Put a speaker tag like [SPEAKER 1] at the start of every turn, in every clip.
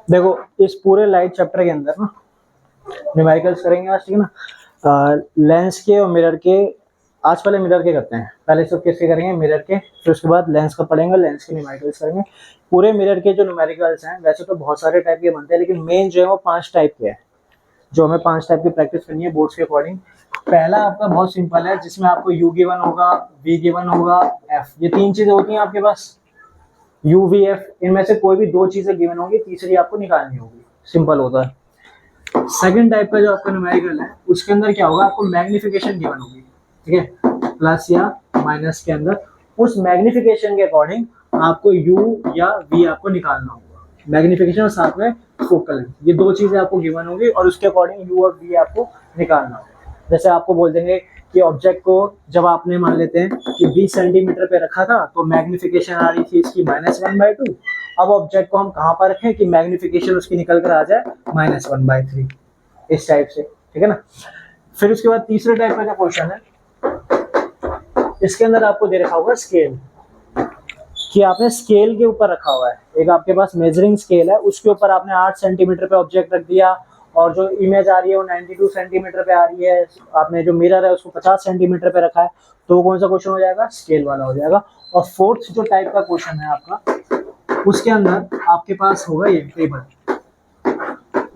[SPEAKER 1] देखो इस पूरे लाइट चैप्टर के अंदर ना न्यूमेरिकल्स करेंगे आज, ठीक है ना। लेंस के और मिरर के, आज पहले मिरर के करते हैं, पहले सब किसके करेंगे, मिरर के, फिर उसके बाद लेंस का पढ़ेंगे, लेंस के न्यूमेरिकल्स करेंगे। पूरे मिरर के जो न्यूमेरिकल्स हैं वैसे तो बहुत सारे टाइप के बनते हैं, लेकिन मेन जो है वो 5 टाइप के हैं, जो हमें 5 टाइप की प्रैक्टिस करनी है बोर्ड्स के अकॉर्डिंग। पहला आपका बहुत सिंपल है, जिसमें आपको यू गिवन होगा, वी गिवन होगा, एफ, ये 3 चीजें होती हैं आपके पास, यू वी एफ, इनमें से कोई भी 2 चीजें गिवन होगी, तीसरी आपको निकालनी होगी, सिंपल होता है। सेकंड टाइप का जो आपका न्यूमेरिकल है उसके अंदर क्या होगा, आपको मैग्निफिकेशन गिवन होगी, ठीक है, प्लस या माइनस के अंदर, उस मैग्निफिकेशन के अकॉर्डिंग आपको यू या वी आपको निकालना होगा। मैग्निफिकेशन और साथ में फोकल लेंथ, ये 2 चीजें आपको गिवन होगी और उसके अकॉर्डिंग यू और वी आपको निकालना होगा। जैसे आपको बोल देंगे कि ऑब्जेक्ट को जब आपने मान लेते हैं कि 20 सेंटीमीटर पे रखा था तो मैग्निफिकेशन आ रही थी इसकी -1/2, अब ऑब्जेक्ट को हम कहाँ पर रखें कि मैग्निफिकेशन उसकी निकल कर आ जाए -1/3, इस टाइप से, ठीक है ना। फिर उसके बाद तीसरे टाइप का जो क्वेश्चन है, इसके अंदर आपको दे रखा होगा स्केल, कि आपने स्केल के ऊपर रखा हुआ है, एक आपके पास मेजरिंग स्केल है, उसके ऊपर आपने 8 सेंटीमीटर पे ऑब्जेक्ट रख दिया और जो इमेज आ रही है वो 92 सेंटीमीटर पे आ रही है, आपने जो मिरर है उसको 50 सेंटीमीटर पे रखा है, तो वो कौन सा क्वेश्चन हो जाएगा, स्केल वाला हो जाएगा। और फोर्थ जो टाइप का क्वेश्चन है आपका, उसके अंदर आपके पास होगा ये टेबल,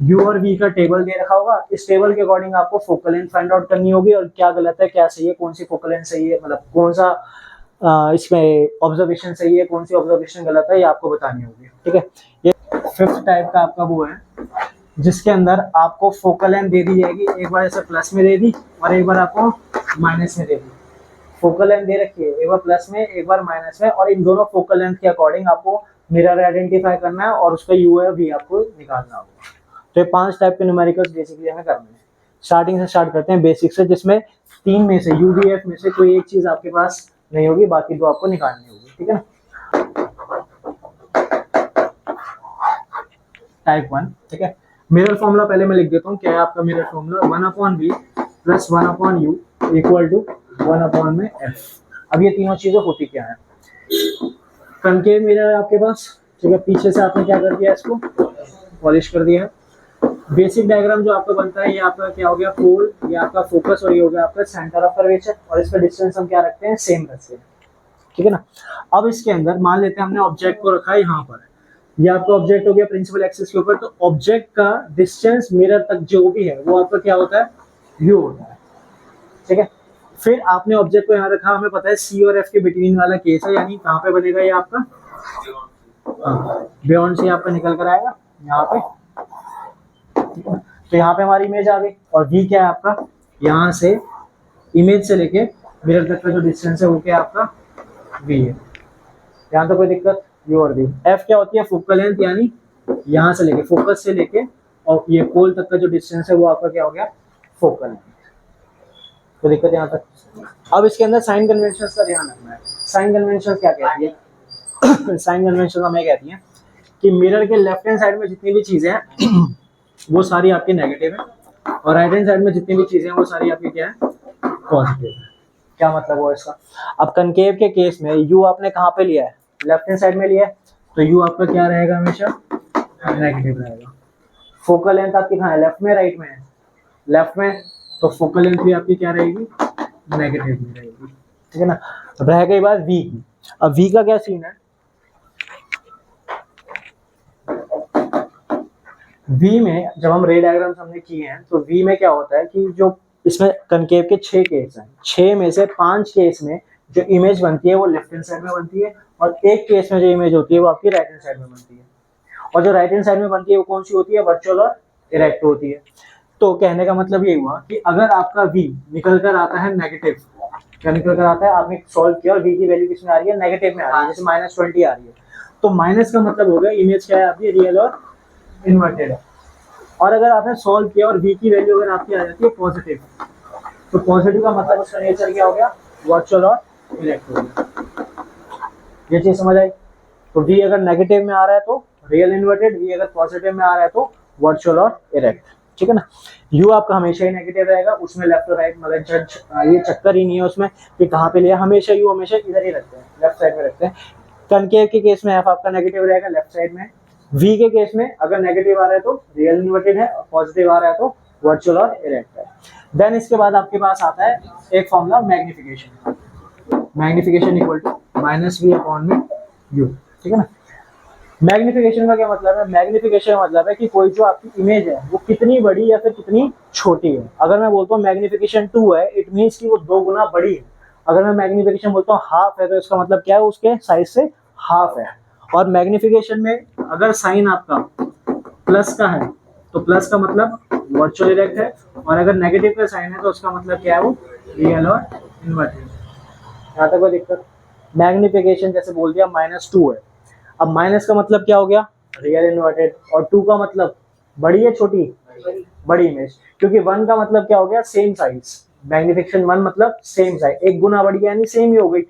[SPEAKER 1] यू और वी का टेबल दे रखा होगा, इस टेबल के अकॉर्डिंग आपको फोकल लेंथ फाइंड आउट करनी होगी और क्या गलत है क्या सही है, कौन सी फोकल लेंथ सही है, मतलब कौन सा इसमें ऑब्जर्वेशन सही है, कौन सी ऑब्जर्वेशन गलत है, ये आपको बतानी होगी, ठीक है। ये फिफ्थ टाइप का आपका वो है, जिसके अंदर आपको फोकल लेंथ दे दी जाएगी, एक बार ऐसे प्लस में दे दी और एक बार आपको माइनस में दे दी। फोकल लेंथ दे रखी है, एक बार प्लस में एक बार माइनस में, और इन दोनों फोकल लेंथ के अकॉर्डिंग आपको मिरर आइडेंटिफाई करना है और उसका यू है वी आपको निकालना होगा। तो ये 5 टाइप के न्यूमेरिकल्स बेसिकली हमें करने हैं। स्टार्टिंग से स्टार्ट करते हैं बेसिक से, जिसमें 3 में से यू वी एफ में से कोई एक चीज आपके पास नहीं होगी, बाकी 2 आपको निकालनी होगी, ठीक है ना। टाइप 1, ठीक है। मिरर फॉर्मूला पहले मैं लिख देता हूँ, क्या है आपका mirror formula, 1/v plus 1/u equal to 1/में f। अब ये तीनों चीजें होती क्या है, कनकेव मिरर है आपके पास, ठीक है, पीछे से आपने क्या कर दिया, इसको पॉलिश कर दिया है। बेसिक डायग्राम जो आपका बनता है, ये आपका क्या हो गया, पोल, ये आपका फोकस और ये हो गया आपका सेंटर ऑफ कर्वेचर, और इसका डिस्टेंस हम क्या रखते हैं, सेम रखते हैं, ठीक है ना। अब इसके अंदर मान लेते हैं हमने ऑब्जेक्ट को रखा है यहाँ पर, ये आपका ऑब्जेक्ट हो गया प्रिंसिपल एक्सिस के ऊपर, तो ऑब्जेक्ट का डिस्टेंस मिरर तक जो भी है वो आपका क्या होता है, यू होता है, ठीक है। फिर आपने ऑब्जेक्ट को यहाँ रखा, हमें पता है सी और एफ के बिटवीन वाला केस है, यानी कहाँ पे बनेगा ये आपका, बियॉन्ड से आपका निकल कर आएगा यहाँ पे, तो यहाँ पे हमारी इमेज आ गई। और वी क्या है आपका, यहाँ से इमेज से लेके मिरर तक का जो डिस्टेंस है वो क्या आपका वी है, यहाँ तो कोई दिक्कत, यू और वी। एफ क्या होती है, फोकल लेंथ, यानी यहाँ से लेके फोकस से लेके और ये पोल तक का जो डिस्टेंस है वो आपका क्या हो गया, फोकल लेंथ, तो दिक्कत यहाँ तक। अब इसके अंदर साइन कन्वेंशन का ध्यान रखना है। साइन कन्वेंशन क्या कहती है साइन कन्वेंशन हमें कहती है कि मिरर के लेफ्ट हैंड साइड में जितनी भी चीजें हैं वो सारी आपकी नेगेटिव है, और राइट हैंड साइड में जितनी भी चीजें हैं वो सारी आपकी क्या है, पॉजिटिव है। क्या मतलब हुआ इसका, अब कनकेव के केस में यू आपने कहाँ पे लिया है, लेफ्ट हैंड साइड में लिया है, तो यू आपका क्या रहेगा, हमेशा नेगेटिव रहेगा। फोकल लेंथ आपकी कहाँ है, लेफ्ट में राइट में है, लेफ्ट में, तो फोकल लेंथ भी आपकी क्या रहेगी, नेगेटिव में रहेगी, ठीक है ना। अब रह गई बात वी की। अब वी का क्या सीन है, वी में जब हम रे डायग्राम्स हमने किए हैं तो वी में क्या होता है कि जो इसमें कनकेव के 6 केस हैं, 6 में से 5 केस में जो इमेज बनती है वो लेफ्ट हैंड साइड में बनती है, और एक केस में जो इमेज होती है वो आपकी राइट हैंड साइड में बनती है। और जो राइट हैंड साइड में बनती है वो कौन सी होती है, वर्चुअल और इरेक्ट होती है। तो कहने का मतलब ये हुआ कि अगर आपका वी निकल कर आता है नेगेटिव, क्या निकल कर आता है, आपने सॉल्व किया और वी की वैल्यू किसमें आ रही है, नेगेटिव में आ रही है, जैसे -20 आ रही है, तो माइनस का मतलब हो गया इमेज क्या है आपकी, रियल और इन्वर्टेड है। और अगर आपने सॉल्व किया और v की वैल्यू अगर आपकी आ जाती है पॉजिटिव, तो पॉजिटिव का मतलब उसका नेचर क्या हो गया, वर्चुअल और इरेक्ट हो गया। ये चीज समझ आई। तो v अगर नेगेटिव में आ रहा है तो रियल इन्वर्टेड, v अगर पॉजिटिव में आ रहा है तो वर्चुअल और इरेक्ट, ठीक है ना। u आपका हमेशा ही नेगेटिव रहेगा, उसमें लेफ्ट और राइट मतलब जज ये चक्कर ही नहीं है उसमें कि कहाँ पे लिया, हमेशा u हमेशा इधर ही रखते हैं, लेफ्ट साइड में रखते हैं। कनकेव के केस में f आपका नेगेटिव रहेगा लेफ्ट साइड में, V के केस में अगर नेगेटिव आ रहा है तो रियल इन्वर्टेड है, और पॉजिटिव आ रहा है तो वर्चुअल और इरेक्ट है। देन इसके बाद आपके पास आता है एक formula magnification, magnification equal to -v upon में u, ठीक है ना। मैग्निफिकेशन का क्या मतलब है? मैग्निफिकेशन का मतलब है कि कोई जो आपकी इमेज है वो कितनी बड़ी या फिर कितनी छोटी है। अगर मैं बोलता हूँ मैग्निफिकेशन 2 है, इट मीन्स कि वो 2 गुना बड़ी है। अगर मैं मैग्निफिकेशन बोलता हूँ हाफ है, तो इसका मतलब क्या है? उसके साइज से हाफ है। और मैग्निफिकेशन में अगर साइन आपका प्लस का है तो प्लस का मतलब वर्चुअल इरेक्ट है, और अगर नेगेटिव का साइन है तो उसका मतलब क्या है? वो रियल और इन्वर्टेड। यहाँ तक कोई दिक्कत? मैग्निफिकेशन जैसे बोल दिया -2 है, अब माइनस का मतलब क्या हो गया? Real inverted. और 2 का मतलब बड़ी है छोटी? बड़ी इमेज, क्योंकि 1 का मतलब क्या हो गया? Same size. मैग्निफिकेशन 1 मतलब सेम साइज, एक गुना बड़ी यानी सेम ही हो गई।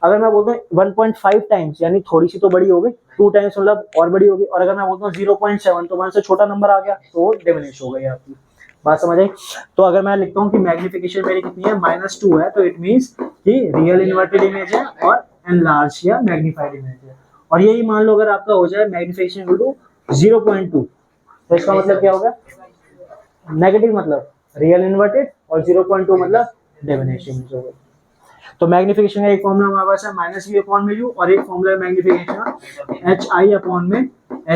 [SPEAKER 1] अगर मैं बोलता हूँ 1.5 टाइम्स यानी थोड़ी सी तो बड़ी हो गई, 2 टाइम्स मतलब और बड़ी होगी, और अगर मैं बोलता हूँ 0.7 तो 1 से छोटा नंबर आ गया तो डिमिनिश हो गई आपकी बात, समझ आई? तो अगर मैं लिखता हूँ कि मैग्निफिकेशन मेरी कितनी है? -2 है, तो इट मीन्स कि रियल इन्वर्टेड इमेज है और एनलार्ज या मैग्नीफाइड इमेज है। और यही मान लो अगर आपका हो जाए मैग्निफिकेशन इक्वल टू 0.2, तो इसका मतलब क्या होगा? नेगेटिव मतलब रियल इन्वर्टेड, और 0.2 मतलब डिमिनिश इमेज हो गई। तो मैग्निफिकेशन का एक फॉर्मूला हमारे पास है -v अपॉन में u, और एक फॉर्मूला है मैग्निफिकेशन का hi अपॉन में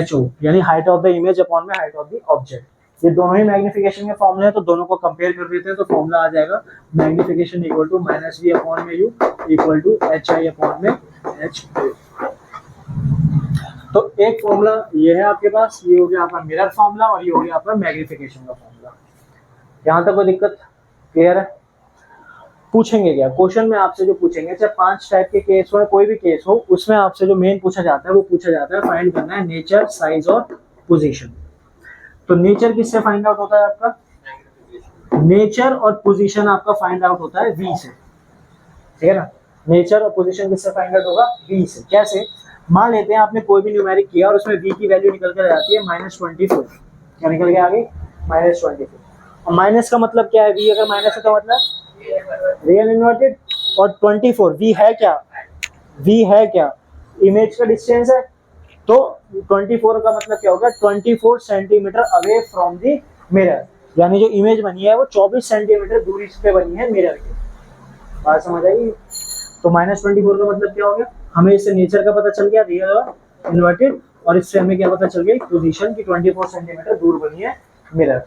[SPEAKER 1] ho, यानी height of the image upon में हाइट ऑफ द ऑब्जेक्ट। ये दोनों ही मैग्निफिकेशन के फॉर्मूले हैं, तो दोनों को कंपेयर कर देते हैं, तो फॉर्मूला आ जाएगा magnification equal to -v upon में u equal to hi upon में ho। तो एक फॉर्मूला ये है आपके पास, ये हो गया आपका मिरर फॉर्मूला, और ये हो गया आपका मैग्निफिकेशन का फॉर्मूला। यहाँ तक कोई दिक्कत? क्लियर है? पूछेंगे क्या क्वेश्चन में आपसे? जो पूछेंगे चाहे 5 टाइप के केस हो, कोई भी केस हो, उसमें आपसे जो मेन पूछा जाता है वो पूछा जाता है फाइंड करना है नेचर, साइज और पोजीशन। तो नेचर किससे फाइंड आउट होता है आपका? नेचर और पोजीशन आपका फाइंड आउट होता है वी से, ठीक है ना। नेचर और पोजीशन किससे फाइंड आउट होगा? वी से। कैसे? मान लेते हैं आपने कोई भी न्यूमेरिक किया और उसमें वी की वैल्यू निकल कर जाती है -24। क्या निकल के आ गई? -24। और माइनस का मतलब क्या है? वी अगर माइनस है तो मतलब रियल इन्वर्टेड। और 24 वी है क्या? वी है क्या? इमेज का डिस्टेंस है, तो 24 का मतलब क्या होगा? 24 centimetre away from the mirror, यानी जो इमेज बनी है वो 24 सेंटीमीटर दूरी पे बनी है मिरर के। बात समझ आई? तो -24 का मतलब क्या हो गया? हमें इससे नेचर का पता चल गया, रियल और इन्वर्टेड, और इससे हमें क्या पता चल गया? पोजीशन की 24 सेंटीमीटर दूर बनी है मिरर।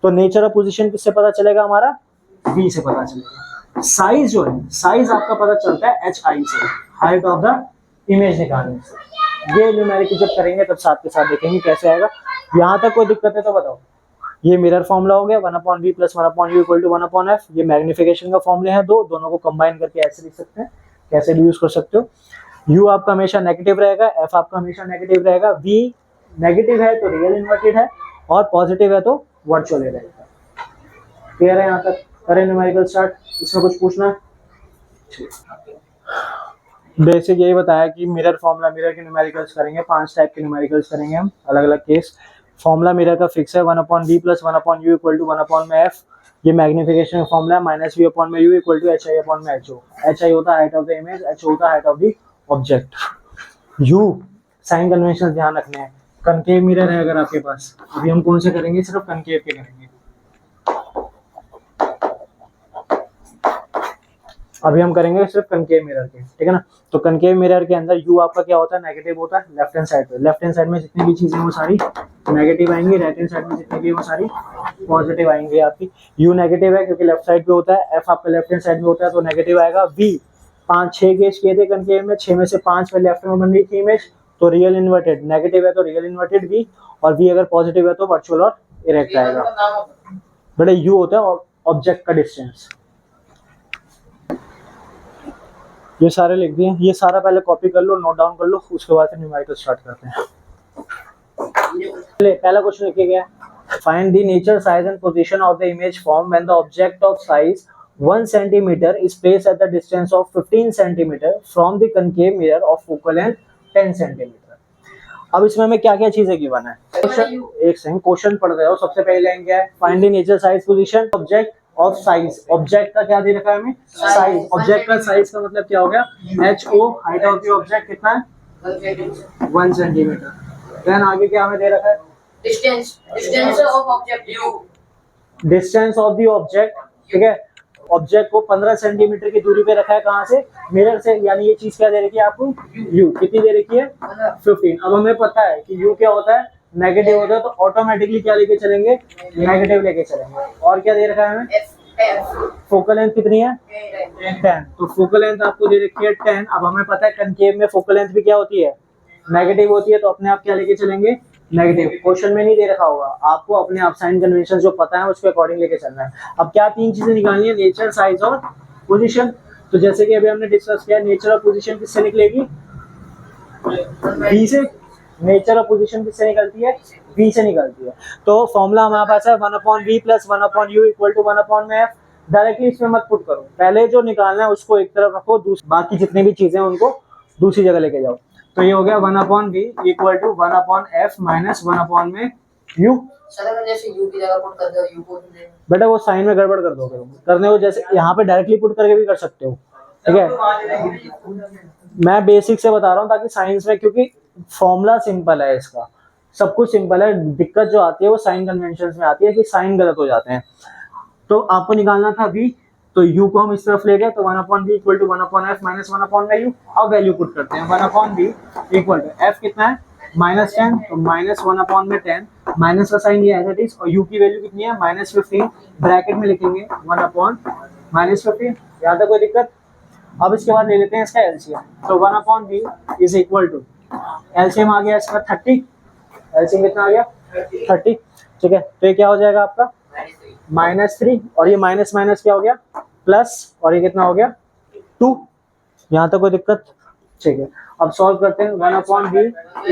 [SPEAKER 1] तो नेचर और पोजीशन किससे पता चलेगा? हमारा वी से पता चलेगा। साइज जो है, साइज आपका पता चलता है HI से, हाइट ऑफ द इमेज निकालने से। ये न्यूमेरिकल जब करेंगे तब साथ के साथ देखेंगे कैसे आएगा। यहाँ तक कोई दिक्कत है तो बताओ। ये मिरर फॉर्मूला हो गया 1/v + 1/u = 1/f। ये मैग्निफिकेशन का फॉर्मूले हैं दो, दोनों को कंबाइन करके ऐसे लिख सकते हैं, कैसे भी यूज कर सकते हो। u आपका हमेशा नेगेटिव रहेगा, f आपका हमेशा नेगेटिव रहेगा। v नेगेटिव है तो रियल इन्वर्टेड है, और पॉजिटिव है तो वर्चुअल रहेगा। क्लियर है? यहाँ तक करें न्यूमेरिकल स्टार्ट। इसमें कुछ पूछना है? बेसिक यही बताया कि मिरर फॉर्मूला, मिरर के न्यूमेरिकल्स करेंगे, 5 टाइप के न्यूमेरिकल्स करेंगे हम, अलग अलग केस। फॉर्मूला मिरर का फिक्स है 1/v + 1/u = 1/f। ये मैग्निफिकेशन फॉर्मूला है -v अपॉन में u = hi अपॉन में ho। hi होता है height of the image, ho होता है height of the object. u sign convention ध्यान रखने हैं। कनकेव मिरर है अगर आपके पास, अभी हम कौन से करेंगे? सिर्फ कनकेव के करेंगे। अभी हम करेंगे सिर्फ कनकेव मिरर के, ठीक है ना। तो कनकेव मिरर के अंदर u आपका क्या होता है? नेगेटिव होता है लेफ्ट हैंड साइड पे। लेफ्ट हैंड साइड में जितनी भी चीजें वो सारी नेगेटिव आएंगी, राइट हैंड साइड में जितनी भी वो सारी पॉजिटिव आएंगी आपकी। u नेगेटिव है क्योंकि लेफ्ट साइड पे होता है, f आपका लेफ्ट हैंड साइड में होता है तो नेगेटिव आएगा। v 5-6 केस किए थे कनकेव में, 6 में से 5 में लेफ्ट में बन रही थी इमेज, तो रियल इन्वर्टेड। नेगेटिव है तो रियल इन्वर्टेड v, और v अगर पॉजिटिव है तो वर्चुअल और इरेक्ट आएगा। बड़े u होता है ऑब्जेक्ट का डिस्टेंस। ये सारे लिख दिए, ये सारा पहले कॉपी कर लो, नोट डाउन कर लो, उसके बाद फिर न्यूमेरिकल स्टार्ट करते हैं। पहला क्वेश्चन लिखिए गया, find the nature, size and position of the image form when the object of size 1 centimetre is placed at the distance of 15 centimetre from the concave mirror of focal length 10 centimetre. अब इसमें हमें क्या क्या चीजें given है? एक second, question पढ़ रहे हो। सबसे पहले लाइन क्या है? Find the nature, size, position object of size. Object का क्या दे रखा है हमें? साइज। ऑब्जेक्ट का साइज का मतलब क्या हो गया? ho, height of the object कितना है? 1 सेंटीमीटर। देन आगे क्या हमें दे रखा है,
[SPEAKER 2] distance of object you,
[SPEAKER 1] distance of the object, ठीक है। ऑब्जेक्ट को 15 सेंटीमीटर की दूरी पे रखा है, कहाँ से, मिरर से, यानी ये चीज क्या दे रखी है आपको, u कितनी दे रखी है, 15। अब हमें पता है कि u क्या होता है, नेगेटिव होता है, तो ऑटोमेटिकली क्या लेके चलेंगे, नेगेटिव लेके चलेंगे। और क्या दे रखा है हमें, फोकल लेंथ कितनी है, 10, तो फोकल लेंथ आपको दे रखी है 10। अब हमें पता है कनकेव में फोकल लेंथ भी क्या होती है, नेगेटिव होती है, तो अपने आप क्या लेके चलेंगे, नेगेटिव। क्वेश्चन में नहीं दे रखा होगा, आपको अपने आप साइन कन्वेंशन जो पता है उसके अकॉर्डिंग लेके चलना है। अब क्या तीन चीजें निकालनी है, नेचर, साइज और पोजीशन। तो जैसे कि अभी हमने डिस्कस किया, नेचर और पोजीशन किससे निकलेगी, बी से। नेचर और पोजीशन किससे निकलती है, बी से निकलती है। तो फॉर्मूला हमारे पास है 1/v + 1/u = 1/f। डायरेक्टली इसमें मत पुट करो, पहले जो निकालना है उसको एक तरफ रखो, बाकी जितनी भी चीजें हैं उनको दूसरी जगह लेके जाओ। तो ये हो गया 1/v = 1/f - 1/u।
[SPEAKER 2] सर अगर जैसे यू की जगह पुट कर दो, यू को
[SPEAKER 1] बेटा वो साइन में गड़बड़ कर दोगे, करने को जैसे यहाँ पे डायरेक्टली पुट करके भी कर सकते हो, ठीक है। मैं बेसिक से बता रहा हूँ ताकि साइंस में, क्योंकि फॉर्मूला सिंपल है इसका, सब कुछ सिंपल है, दिक्कत जो आती है वो साइन कन्वेंशन में आती है कि साइन गलत हो जाते हैं। तो आपको निकालना था v, तो u को हम इस तरफ ले गए, तो 1/v = 1/f - 1/u। अब वैल्यू पुट करते हैं, 1/v = f कितना है, -10, तो -1/10, माइनस का साइन ये एज इट इज, और u की वैल्यू कितनी है, -15, ब्रैकेट में लिखेंगे 1/-15। यहाँ तक कोई दिक्कत। अब इसके बाद ले लेते हैं इसका एलसीएम, तो 1/v = एलसीएम आ गया इसका 30, एलसीएम कितना आ गया 30, ठीक है। तो ये क्या हो जाएगा आपका -3, और ये माइनस माइनस क्या हो गया प्लस, और ये कितना हो गया 2। यहाँ तक कोई दिक्कत, ठीक है। अब सॉल्व करते हैं, 1/v =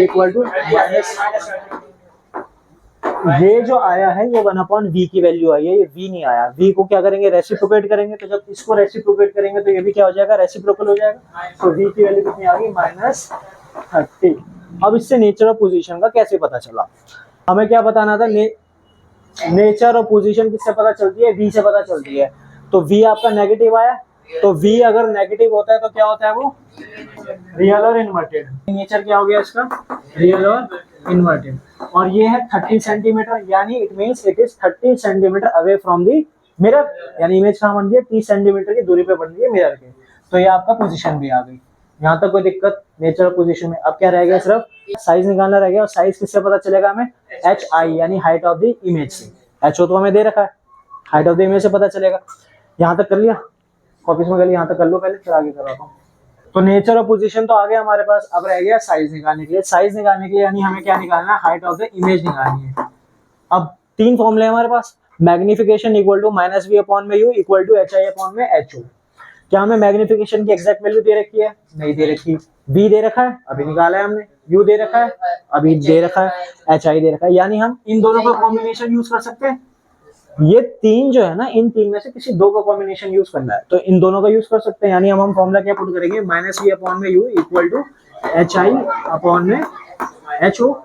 [SPEAKER 1] ये जो आया है ये 1/v की वैल्यू आई है, ये v नहीं आया। v को क्या करेंगे, रेसिप्रोकेट करेंगे, तो जब इसको रेसिप्रोकेट करेंगे तो ये भी क्या हो जाएगा, रेसिप्रोकल हो जाएगा। तो v की वैल्यू कितनी आ गई, -30। अब इससे नेचर और पोजीशन का कैसे पता चला, हमें क्या बताना था, नेचर और पोजीशन किससे पता चलती है, v से पता चलती है। तो v आपका नेगेटिव आया, तो v अगर नेगेटिव होता है तो क्या होता है, वो रियल और इन्वर्टेड। नेचर क्या हो गया इसका, रियल और इन्वर्टेड। और ये है 30 सेंटीमीटर, यानी it means it is 30 centimetre away from the mirror, यानी इमेज कहाँ बन रही है, 30 सेंटीमीटर की दूरी पे बन रही है मिरर के। तो ये आपका पोजीशन भी आ गई। यहाँ तक कोई दिक्कत, नेचर और पोजीशन में। अब क्या रह गया, सिर्फ साइज निकालना रह गया, और साइज किससे पता चलेगा हमें, HI यानी हाइट ऑफ द इमेज से। HO तो हमें दे रखा है, हाइट ऑफ द इमेज से पता चलेगा। यहाँ तक कर लिया, कॉपीज में कर लिया, यहाँ तक कर लो पहले, फिर आगे करवाता हूँ। तो नेचर और पोजीशन तो आ गया हमारे पास, अब रह गया साइज निकालने के लिए। साइज निकालने के लिए यानी हमें क्या निकालना है, हाइट ऑफ द इमेज निकालनी है। अब तीन फॉर्मूले हमारे पास, मैग्निफिकेशन = -v/u = hi/ho। क्या हमें मैग्निफिकेशन की एग्जैक्ट वैल्यू दे रखी है, नहीं दे रखी। v दे रखा है, अभी निकाला है हमने, u दे रखा है, अभी दे रखा है, hi दे रखा है, यानी हम इन दोनों का कॉम्बिनेशन यूज कर सकते हैं। ये तीन जो है ना, इन तीन में से किसी दो का कॉम्बिनेशन यूज करना है, तो इन दोनों का यूज कर सकते हैं। यानी हम फॉर्मूला क्या पुट करेंगे, -v/u = hi/ho।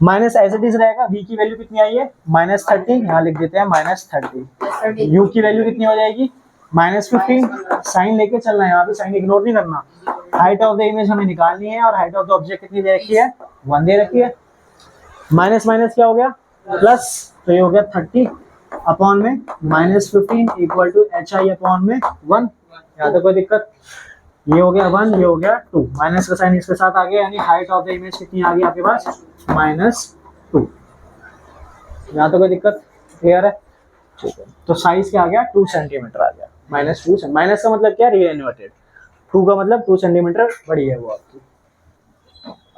[SPEAKER 1] Minus as it is रहेगा, v की वैल्यू कितनी आई है, -30, यहाँ लिख देते हैं -30। u की वैल्यू कितनी हो जाएगी, -15। साइन लेके चलना है, यहाँ पे साइन इग्नोर नहीं करना। हाइट ऑफ द इमेज हमें निकालनी है, और हाइट ऑफ द ऑब्जेक्ट कितनी दे रखी है, 1 दे रखी है। माइनस माइनस क्या हो गया, प्लस, तो ये हो गया 30 अपॉन में -15 = hi/1। यहाँ तक कोई दिक्कत, ये हो गया 1, ये हो गया 2, माइनस का साइन इसके साथ आ गया, यानी हाइट ऑफ द इमेज कितनी आ गई आपके पास, -2। यहाँ तो कोई दिक्कत, क्लियर है, ठीक है। तो साइज क्या आ गया, 2 सेंटीमीटर आ गया, -2। माइनस का मतलब क्या, रियल इन्वर्टेड। 2 का मतलब 2 सेंटीमीटर बड़ी है वो आपकी।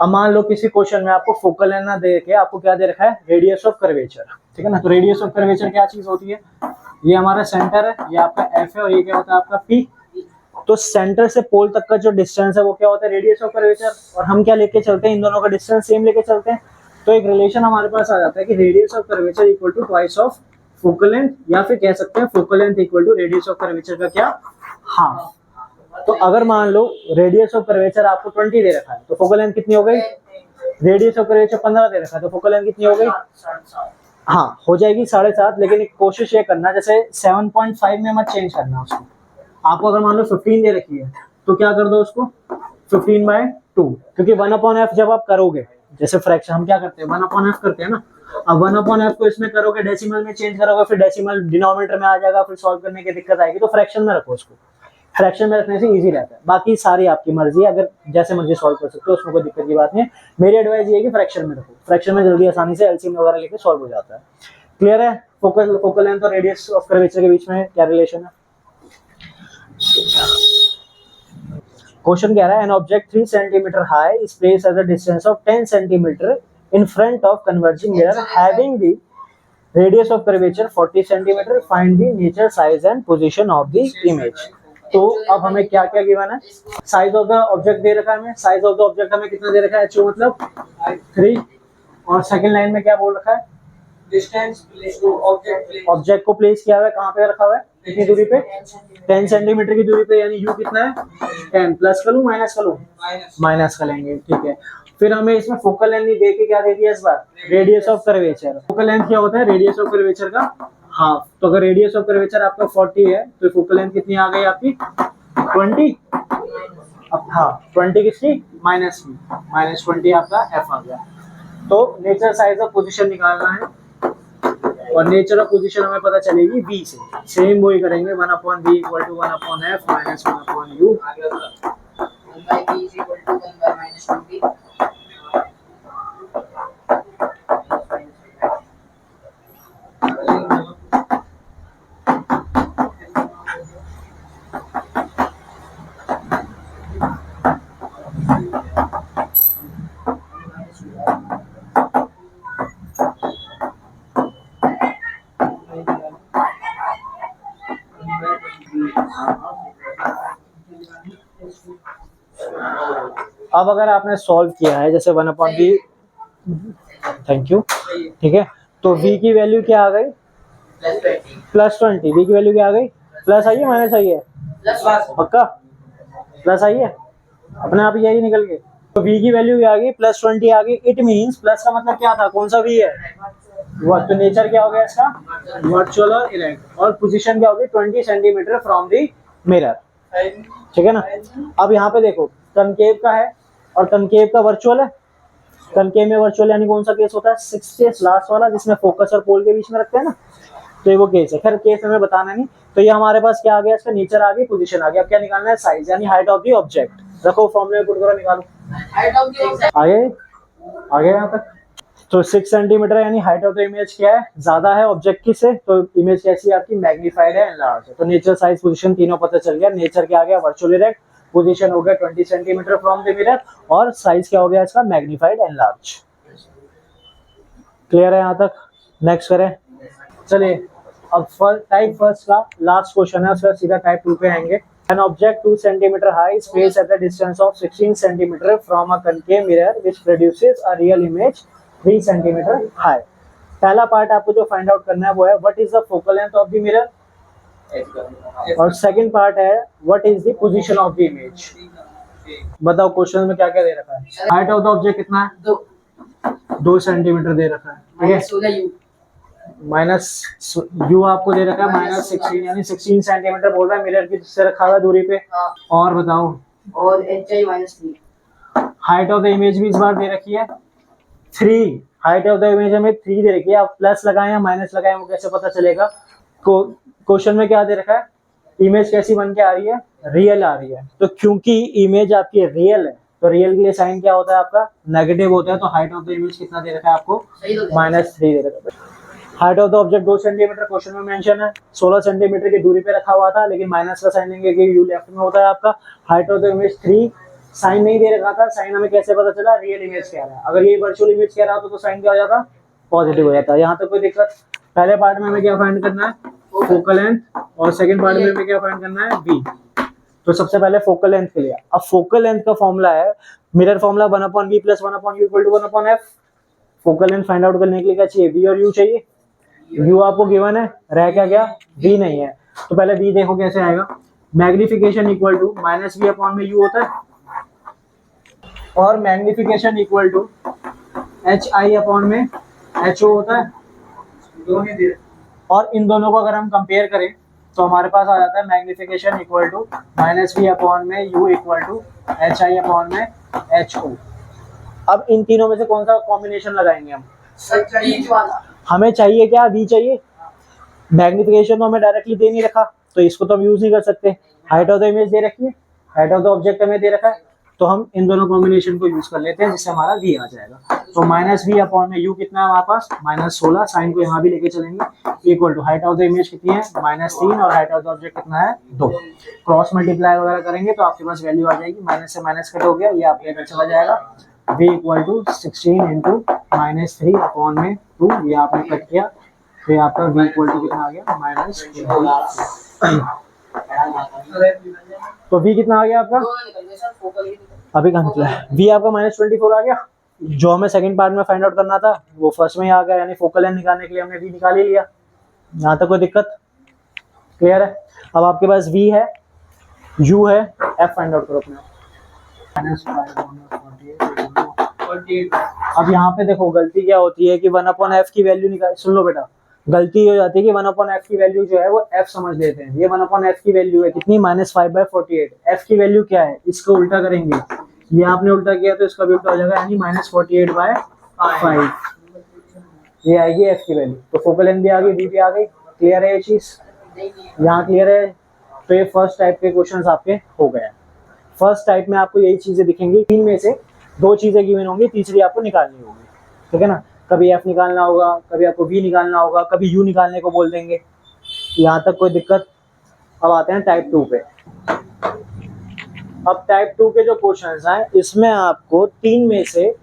[SPEAKER 1] अब मान लो किसी क्वेश्चन में आपको फोकल लेंथ ना दे के आपको क्या दे रखा है, रेडियस ऑफ कर्वेचर, ठीक है ना। तो रेडियस ऑफ कर्वेचर क्या चीज होती है, ये हमारा सेंटर है, ये आपका एफ है, और ये क्या होता है आपका पी। तो सेंटर से पोल तक का जो डिस्टेंस है वो क्या होता है, रेडियस ऑफ कर्वेचर। और हम क्या लेके चलते हैं, इन दोनों का डिस्टेंस सेम लेके चलते हैं, तो एक रिलेशन हमारे पास आ जाता है कि radius of curvature = twice of focal length, या फिर कह सकते हैं focal length = radius of curvature का क्या, हाफ। तो अगर मान लो रेडियस ऑफ कर्वेचर आपको 20 दे रखा है, तो फोकल लेंथ कितनी हो गई, रेडियस ऑफ कर्वेचर 15 दे रखा है, तो फोकल लेंथ कितनी हो गई, हाँ हो जाएगी 7.5। लेकिन एक कोशिश ये करना, जैसे 7.5 में मत चेंज करना उसको। आपको अगर मान लो 15 दे रखी है, तो क्या कर दो उसको 15/2, क्योंकि 1/f जब आप करोगे, जैसे फ्रैक्शन हम क्या करते हैं 1/f करते हैं ना, अब 1/f को इसमें करोगे डेसिमल में चेंज करोगे, फिर डेसिमल डिनोमिनेटर में आ जाएगा, फिर सॉल्व करने की दिक्कत आएगी, तो फ्रैक्शन में रखो उसको, फ्रैक्शन में रखने से इजी रहता है। बाकी सारी आपकी मर्जी है, अगर जैसे मर्जी सॉल्व कर सकते हो, उसमें कोई दिक्कत की बात नहीं है। मेरी एडवाइस ये है कि फ्रैक्शन में रखो, फ्रैक्शन में जल्दी आसानी से एलसीएम वगैरह लेके सॉल्व हो जाता है। क्लियर है? फोकल लेंथ और रेडियस ऑफ कर्वेचर के बीच में क्या रिलेशन है? क्वेश्चन कह रहा है an object 3 centimetre high is placed at the distance of 10 centimetre in front of converging mirror having the radius of curvature 40 centimetre, find the nature, size and position of the image. तो अब हमें क्या क्या given है? Size of the object they रखा है हमें, size of the object हमें कितना दे रखा है, एचओ मतलब 3, और सेकंड लाइन में क्या बोल रखा है,
[SPEAKER 3] डिस्टेंस
[SPEAKER 1] ऑब्जेक्ट को प्लेस किया हुआ है, कहाँ पे रखा हुआ है, कितनी दूरी पे, 10 सेंटीमीटर की दूरी पे, यानी यू कितना है 10, प्लस कर लूं माइनस कर लूं, माइनस कर लेंगे, ठीक है। फिर हमें इसमें फोकल लेंथ दे के क्या दे दिया इस बार, radius of curvature. Focal length क्या होता है, रेडियस ऑफ कर्वेचर का हाफ, तो अगर रेडियस ऑफ कर्वेचर आपका 40 है तो फोकल लेंथ कितनी आ गई आपकी 20, अब हाँ 20 किसकी, माइनस की, -20 आपका एफ आ गया। तो नेचर, साइज और पोजीशन निकालना है, और नेचर ऑफ पोजीशन हमें पता चलेगी बी से, सेम वही करेंगे 1/b = 1/f - 1/u।
[SPEAKER 2] by b is equal to 1 by minus 2b.
[SPEAKER 1] अब अगर आपने सॉल्व किया है जैसे 1/b, थैंक यू, ठीक है, तो v की वैल्यू क्या आ गई, +20, v की वैल्यू क्या आ गई, प्लस आई है माइनस आई है, पक्का प्लस आई है, अपने आप ही यही निकल गए। तो v की वैल्यू क्या आ गई, +20 आ गई। इट मींस प्लस का मतलब क्या था, कौन सा v है, तो नेचर क्या हो गया इसका, वर्चुअल और इरेक्ट, और पोजीशन क्या होगी 20 सेंटीमीटर फ्रॉम द मिरर, ठीक है ना। अब यहाँ पे देखो कनकेव का है और कनकेव का वर्चुअल है, कनकेव में वर्चुअल यानी कौन सा केस होता है, 6 केस लास्ट वाला, जिसमें फोकस और पोल के बीच में रखते हैं ना, तो ये वो केस है। खैर केस हमें बताना नहीं, तो ये हमारे पास क्या आ गया, इसका नेचर आ गई, पोजीशन आ गया। अब क्या निकालना है, साइज यानी हाइट ऑफ द ऑब्जेक्ट। रखो फॉर्मूले में पुट करो, निकालो,
[SPEAKER 2] Height of the object.
[SPEAKER 1] आगे यहाँ तक। तो 6 सेंटीमीटर यानी हाइट ऑफ द इमेज क्या है, ज्यादा है ऑब्जेक्ट की से, तो इमेज कैसी है आपकी, मैग्नीफाइड है, एनलार्ज है। तो नेचर, साइज, पोजीशन तीनों पता चल गया। नेचर क्या आ गया, वर्चुअल इरेक्ट, पोजीशन हो गया 20 सेंटीमीटर फ्रॉम द मिरर, और साइज क्या हो गया इसका, मैग्नीफाइड, एनलार्ज। क्लियर है यहाँ तक? नेक्स्ट करें, चलिए अब टाइप फर्स्ट का लास्ट क्वेश्चन है, उसका सीधा टाइप 2 पे आएंगे। An object 2 centimeter high is placed at a distance of 16 centimeter from a concave mirror which produces a real image 3 centimeter high. पहला पार्ट आपको जो फाइंड आउट करना है वो है what is the focal length of the mirror, और second part है what is the position of the image. बताओ क्वेश्चन में क्या क्या दे रखा है। हाइट ऑफ द ऑब्जेक्ट कितना है, 2 सेंटीमीटर दे रखा है, ठीक है,
[SPEAKER 2] Minus 16 u.
[SPEAKER 1] माइनस यू आपको दे रखा है -16 यानी 16 सेंटीमीटर बोल रहा है मिरर की से रखा हुआ दूरी पे।
[SPEAKER 2] हाँ.
[SPEAKER 1] और बताओ
[SPEAKER 2] और hi -3.
[SPEAKER 1] Height of the image भी इस बार दे रखी है 3, हाइट ऑफ द इमेज हमें 3 दे रखी है। आप प्लस लगाएं या माइनस लगाएं वो कैसे पता चलेगा, क्वेश्चन में क्या दे रखा है, इमेज कैसी बन के आ रही है, रियल आ रही है। तो क्योंकि इमेज आपकी रियल है तो रियल के लिए साइन क्या होता है आपका, नेगेटिव होता है। तो हाइट ऑफ द इमेज कितना दे रखा है आपको, -3 दे रखा है। Height of the object 2 centimetre question में मेंशन है, 16 सेंटीमीटर की दूरी पे रखा हुआ था, लेकिन माइनस का साइन लेंगे कि यू लेफ्ट में होता है आपका। Height of the image 3, sign नहीं दे रखा था, साइन हमें कैसे पता चला, रियल इमेज कह रहा है। अगर ये वर्चुअल इमेज कह रहा होता तो साइन क्या हो जाता, पॉजिटिव हो जाता। यहाँ तक कोई दिक्कत। पहले पार्ट में हमें क्या फाइंड करना है, फोकल लेंथ, और सेकंड पार्ट में हमें क्या फाइंड करना है, बी। तो सबसे पहले फोकल लेंथ के लिए, अब फोकल लेंथ का फॉर्मूला है mirror formula 1/b + 1/u = 1/f। Focal length find out करने के लिए क्या चाहिए, v और u चाहिए। u आपको गिवन है, रह क्या गया, v नहीं है, तो पहले v देखो कैसे आएगा। मैग्निफिकेशन इक्वल टू -v/u होता है, और मैग्निफिकेशन इक्वल टू hi/ho होता है, दोनों दे। और इन दोनों को अगर हम कंपेयर करें तो हमारे पास आ जाता है magnification equal to -v/u = hi/ho। अब इन तीनों में से कौन सा कॉम्बिनेशन लगाएंगे हम?
[SPEAKER 2] बीच वाला।
[SPEAKER 1] हमें चाहिए क्या? वी चाहिए। मैग्निफिकेशन तो हमें डायरेक्टली दे नहीं रखा, तो इसको तो हम यूज नहीं कर सकते। हाइट ऑफ द इमेज दे रखी है, हाइट ऑफ द ऑब्जेक्ट हमें दे रखा है, तो हम इन दोनों कॉम्बिनेशन को यूज कर लेते हैं, जिससे हमारा वी आ जाएगा। तो माइनस वी अपॉन में यू कितना है हमारे पास? -16। साइन को यहाँ भी लेके चलेंगे, equal to height of the image कितनी है? -3, और हाइट ऑफ द ऑब्जेक्ट कितना है? 2। क्रॉस मल्टीप्लाई वगैरह करेंगे तो आपके पास वैल्यू आ जाएगी, माइनस से माइनस कट हो गया, ये आपके अंदर चला जाएगा। v equal to 16 into -3 upon में 2, ये आपने कट किया, तो ये आपका v इक्वल टू कितना आ गया? तो v कितना आ गया आपका? अभी कहाँ निकला है? v आपका -24 आ गया। जो हमें सेकंड पार्ट में फाइंड आउट करना था वो फर्स्ट में ही आ गया, यानी फोकल लेंथ निकालने के लिए हमने v निकाल ही लिया। यहाँ तक कोई दिक्कत? क्लियर है? अब आपके पास v है, u है, f फाइंड आउट करो अपने। अब यहाँ पे देखो गलती क्या होती है कि 1/f की वैल्यू निकाल, सुन लो बेटा, गलती हो जाती है कि 1/f की वैल्यू जो है वो f समझ लेते हैं। ये 1/f की वैल्यू है कितनी? -5/48। f की वैल्यू क्या है? इसको उल्टा करेंगे, ये आपने उल्टा किया तो इसका भी उल्टा हो जाएगा, यानी -48/5। ये आएगी f की वैल्यू। तो फोकल लेंथ भी आ गई, v भी आ गई। क्लियर है ये चीज? यहाँ क्लियर है? तो ये फर्स्ट टाइप के क्वेश्चंस आपके हो गए। फर्स्ट टाइप में आपको यही चीजें दिखेंगी, तीन में से दो चीजें गिवन होंगी, तीसरी आपको निकालनी होगी, ठीक है ना? कभी f निकालना होगा, कभी आपको v निकालना होगा, कभी u निकालने को बोल देंगे। यहाँ तक कोई दिक्कत? अब आते हैं टाइप 2 पे। अब टाइप 2 के जो क्वेश्चंस हैं, इसमें आपको तीन में से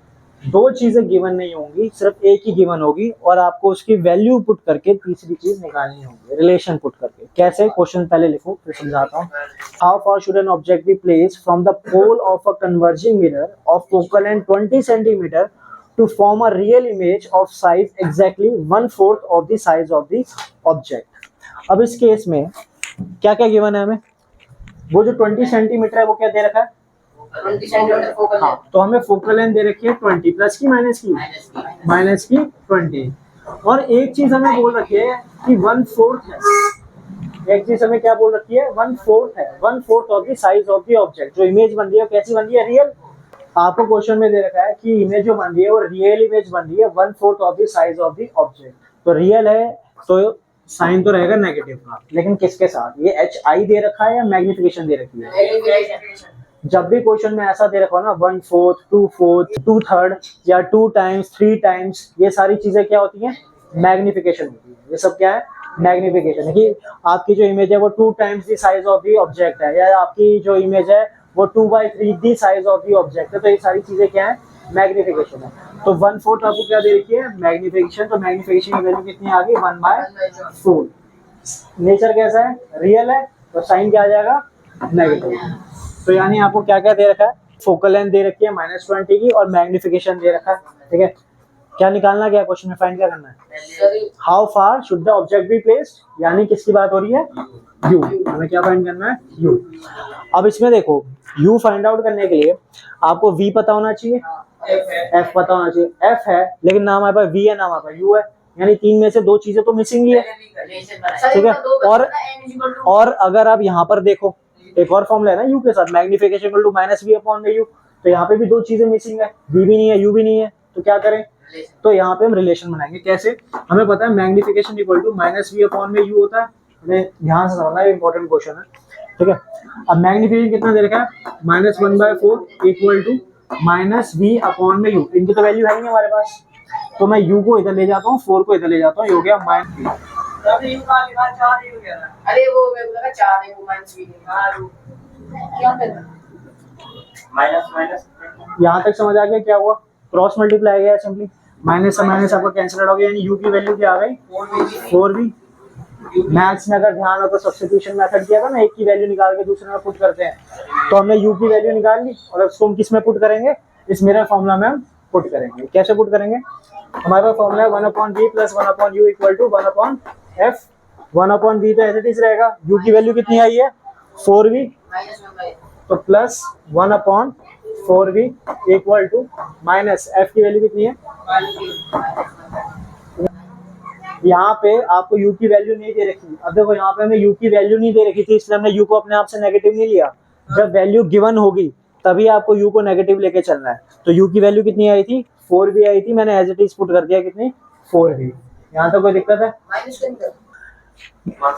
[SPEAKER 1] दो चीजें गिवन नहीं होंगी, सिर्फ एक ही गिवन होगी, और आपको उसकी वैल्यू पुट करके तीसरी चीज निकालनी होगी, रिलेशन पुट करके। कैसे? क्वेश्चन पहले लिखो फिर समझाता हूँ। How far should an object be placed from the pole of a converging mirror of focal length 20 centimetre to form a real image of size exactly 1/4 of the size of the object. अब इस case में क्या क्या given है हमें? वो जो 20 centimetre है वो क्या दे रखा है?
[SPEAKER 2] 20 सेंटीमीटर फोकल
[SPEAKER 1] हाँ, तो हमें फोकल लेंथ दे रखी है 20, प्लस की माइनस की? माइनस की 20। और एक चीज हमें बोल रखी है कि 1/4 है। एक चीज हमें क्या बोल रखी है? 1/4 है, 1/4 of the size of the object. जो इमेज बन रही है कैसी बन रही है? रियल। आपको क्वेश्चन में दे रखा है कि इमेज जो बन रही है वो रियल इमेज बन रही है 1/4 of the size of the object. तो रियल है तो साइन तो रहेगा नेगेटिव का, लेकिन किसके साथ? ये HI दे रखा है या मैग्निफिकेशन दे रखी है? जब भी क्वेश्चन में ऐसा दे रखा हो ना 1/4, 2/4, 2/3 या 2 टाइम्स, 3 टाइम्स, ये सारी चीजें क्या होती हैं? मैग्निफिकेशन होती है। ये सब क्या है? मैग्निफिकेशन है। कि आपकी जो इमेज है वो 2 times the size of the object है, या आपकी जो इमेज है वो 2/3 the size of the object है, तो ये सारी चीजें क्या है? मैग्निफिकेशन है। तो 1/4 आपको क्या दे रखी है? मैग्निफिकेशन। तो मैग्निफिकेशन की वैल्यू कितनी आ गई? 1/4। नेचर कैसा है? रियल है, तो साइन क्या आ जाएगा? नेगेटिव। तो यानी आपको क्या क्या दे रखा है? फोकल लेंथ दे रखी है -20 की, और मैग्निफिकेशन दे रखा है, ठीक है? क्या निकालना, क्या क्वेश्चन में फाइंड क्या करना है? How far should the object be placed, यानी किसकी बात हो रही है? u। हमें क्या फाइंड करना है? u। अब इसमें देखो, u फाइंड आउट करने के लिए आपको v पता होना चाहिए, f पता होना चाहिए। f है लेकिन ना हमारे पास v है ना हमारे पास u है, यानी तीन में से दो चीजें तो मिसिंग ही है, ठीक है? और अगर आप यहाँ पर देखो, एक और फॉर्मूला है ना u के साथ, मैग्निफिकेशन इक्वल टू -v/u, तो यहाँ पे भी दो चीजें मिसिंग है, v भी नहीं है, u भी नहीं है, तो क्या करें? तो यहाँ पे हम रिलेशन बनाएंगे। कैसे? हमें पता है मैग्निफिकेशन इक्वल टू -v/u होता है, हमें ध्यान से समझना है, इंपॉर्टेंट क्वेश्चन है, ठीक है? अब मैग्निफिकेशन कितना दे रखा है? -1/4 इक्वल टू -v/u। इनकी तो वैल्यू है नहीं हमारे पास, तो मैं u को इधर ले जाता हूँ, 4 को इधर ले जाता हूँ, ये हो गया -v।
[SPEAKER 2] अरे वो मेरे को लगा 4 है, वो -v क्या करना? माइनस
[SPEAKER 1] यहाँ तक समझ आ गया क्या हुआ? क्रॉस मल्टीप्लाई गया सिंपली, माइनस से माइनस आपका कैंसिल हो गया, यानी u की वैल्यू क्या आ गई? 4v। मैथ्स में अगर ध्यान हो तो सब्स्टिट्यूशन मेथड किया था ना, एक की वैल्यू निकाल के दूसरे में पुट करते हैं, तो हमने u की वैल्यू निकाल ली, और उसको हम किस में पुट करेंगे? इस मिरर फॉर्मूला में हम पुट करेंगे। कैसे पुट करेंगे? हमारे पास फॉर्मूला है 1/v + 1/u equal to 1/f। 1/v तो एज इट इज रहेगा, u की वैल्यू कितनी आई है? 4v, तो plus 1/4v equal to minus f की वैल्यू कितनी है? यहाँ पे आपको u की वैल्यू नहीं दे रखी। अब देखो यहाँ पे हमें u की वैल्यू नहीं दे रखी थी, इसलिए हमने u को अपने आप से नेगेटिव नहीं लिया। जब वैल्यू गिवन होगी तभी आपको u को नेगेटिव लेके चलना है। तो u की वैल्यू कितनी आई थी, 4v आई थी, मैंने एज इट इज पुट कर दिया कितनी, 4v। यहाँ तक कोई दिक्कत है?
[SPEAKER 2] माइनस कर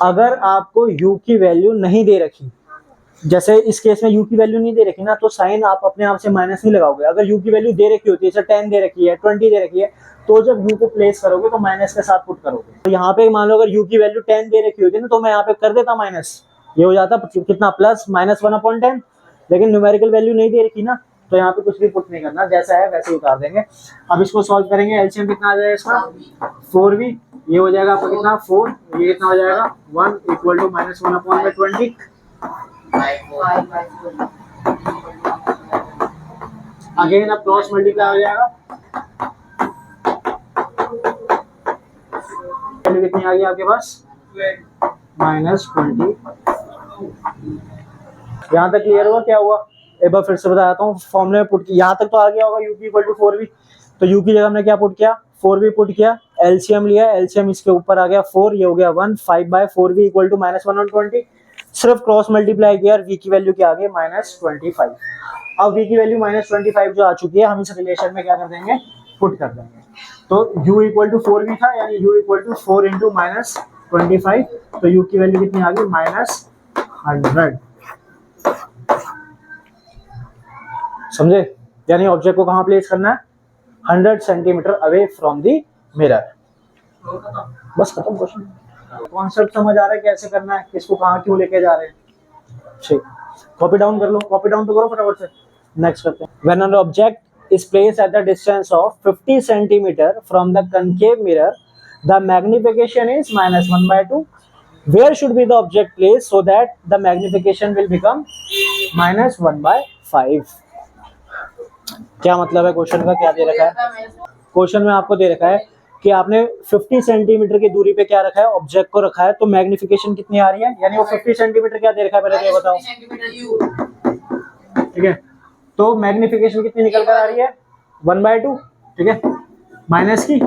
[SPEAKER 1] अगर आपको u की वैल्यू नहीं दे रखी, जैसे इस केस में u की वैल्यू नहीं दे रखी ना, तो साइन आप अपने आप से माइनस नहीं लगाओगे। अगर u की वैल्यू दे रखी होती है, जैसे 10 दे रखी है, 20 दे रखी है, तो जब u को प्लेस करोगे तो माइनस के साथ पुट करोगे। तो यहाँ पे मान लो अगर u की वैल्यू 10 दे रखी होती है ना, तो मैं यहाँ पे कर देता माइनस, ये हो जाता कितना, प्लस -1/10। लेकिन न्यूमेरिकल वैल्यू नहीं दे रखी ना, तो यहाँ पे कुछ भी पुट नहीं करना, जैसा है वैसे ही उतार देंगे। अब इसको सॉल्व करेंगे, एलसीएम कितना आ जाएगा इसका, 4v, ये हो जाएगा आपका कितना 4, ये कितना हो जाएगा 1 इक्वल टू -1/20। अगेन अब क्रॉस मल्टीप्लाई हो जाएगा, वैल्यू कितनी आ गई आपके पास, -20। यहाँ तक क्लियर हुआ क्या हुआ? एक बार फिर से बताता हूँ, फॉर्मूले में पुट किया, यहाँ तक तो आ गया होगा u की इक्वल टू 4v। तो u की जगह हमने क्या पुट किया, 4v पुट किया, एलसीएम लिया, एलसीएम इसके ऊपर आ गया 4, ये हो गया 1, 5/4v इक्वल टू -1/20। सिर्फ क्रॉस मल्टीप्लाई किया और v की वैल्यू क्या आ गई, -25। अब v की वैल्यू -25 जो आ चुकी है, हम इस रिलेशन में क्या कर देंगे, पुट कर देंगे। तो u इक्वल टू 4v था, यानी u इक्वल टू 4 इंटू -25, तो u की वैल्यू कितनी आ गई, -100। समझे? यानी ऑब्जेक्ट को कहां प्लेस करना है, 100 centimetre away from the mirror. बस खत्म क्वेश्चन। कॉन्सेप्ट समझ आ रहा है कैसे करना है, किसको कहां क्यों लेके जा रहे हैं? ठीक, कॉपी डाउन कर लो, कॉपी डाउन तो करो फटाफट से। नेक्स्ट करते हैं। When an object is placed at the distance of 50 centimetre from the concave mirror, the magnification is -1/2। Where should be the object placed so that the magnification will become -1/5? क्या मतलब है question का, क्या दे रखा है? Question में आपको दे रखा है कि आपने 50 सेंटीमीटर की दूरी पे क्या रखा है, ऑब्जेक्ट को रखा है, तो मैग्निफिकेशन कितनी आ रही है, यानी वो 50 सेंटीमीटर क्या दे रखा है, पहले तो ये बताओ। ठीक है, तो मैग्निफिकेशन कितनी निकल कर आ रही है, 1/2। ठीक है, माइनस की,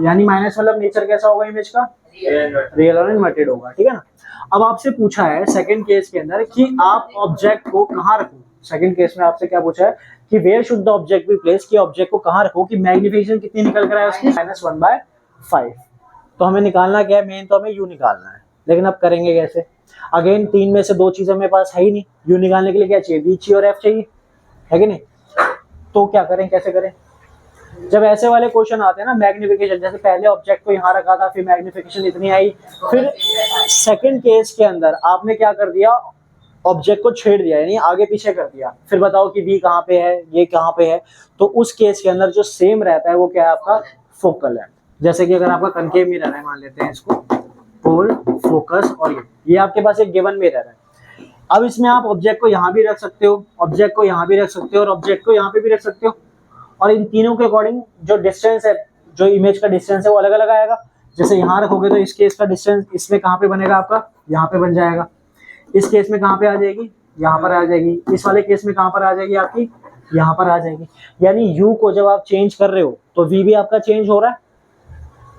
[SPEAKER 1] यानी माइनस मतलब नेचर कैसा होगा इमेज का, रियल और इन्वर्टेड होगा। ठीक है ना। अब आपसे पूछा है सेकंड केस के अंदर कि आप ऑब्जेक्ट को कहां रखो। सेकंड केस में आपसे क्या पूछा है कि where should the object be place, कि ऑब्जेक्ट को कहां रखो कि मैग्निफिकेशन कितनी निकल कर आए उसकी, -1/5। तो हमें निकालना क्या है, मेन तो हमें यू निकालना है, लेकिन अब करेंगे कैसे? अगेन 3 में से 2 चीजें मेरे पास है ही नहीं, यू निकालने के लिए क्या चाहिए, वी चाहिए और एफ चाहिए, है कि नहीं? तो क्या करें, कैसे करें? जब ऐसे वाले क्वेश्चन आते हैं ना, मैग्निफिकेशन, जैसे पहले ऑब्जेक्ट को यहाँ रखा था, फिर मैग्निफिकेशन इतनी आई, फिर सेकंड केस के अंदर आपने क्या कर दिया, ऑब्जेक्ट को छेड़ दिया, यानी आगे पीछे कर दिया, फिर बताओ कि v कहाँ पे है, ये कहाँ पे है। तो उस केस के अंदर जो सेम रहता है वो क्या है आपका, फोकल लेंथ। जैसे कि अगर आपका कनकेव मिरर है, मान लेते हैं इसको, पोल, फोकस और ये आपके पास एक गिवन मिरर है। अब इसमें आप ऑब्जेक्ट को यहाँ भी रख सकते हो, ऑब्जेक्ट को यहाँ भी रख सकते हो और ऑब्जेक्ट को यहाँ पे भी रख सकते हो, और इन तीनों के अकॉर्डिंग जो डिस्टेंस है, जो इमेज का डिस्टेंस है वो अलग अलग आएगा। जैसे यहाँ रखोगे तो इस केस का डिस्टेंस इसमें कहाँ पे बनेगा आपका, यहाँ पे बन जाएगा। इस केस में कहाँ पे आ जाएगी, यहाँ पर आ जाएगी। इस वाले केस में कहाँ पर आ जाएगी आपकी, यहाँ पर आ जाएगी। यानी u को जब आप चेंज कर रहे हो तो v भी आपका चेंज हो रहा है।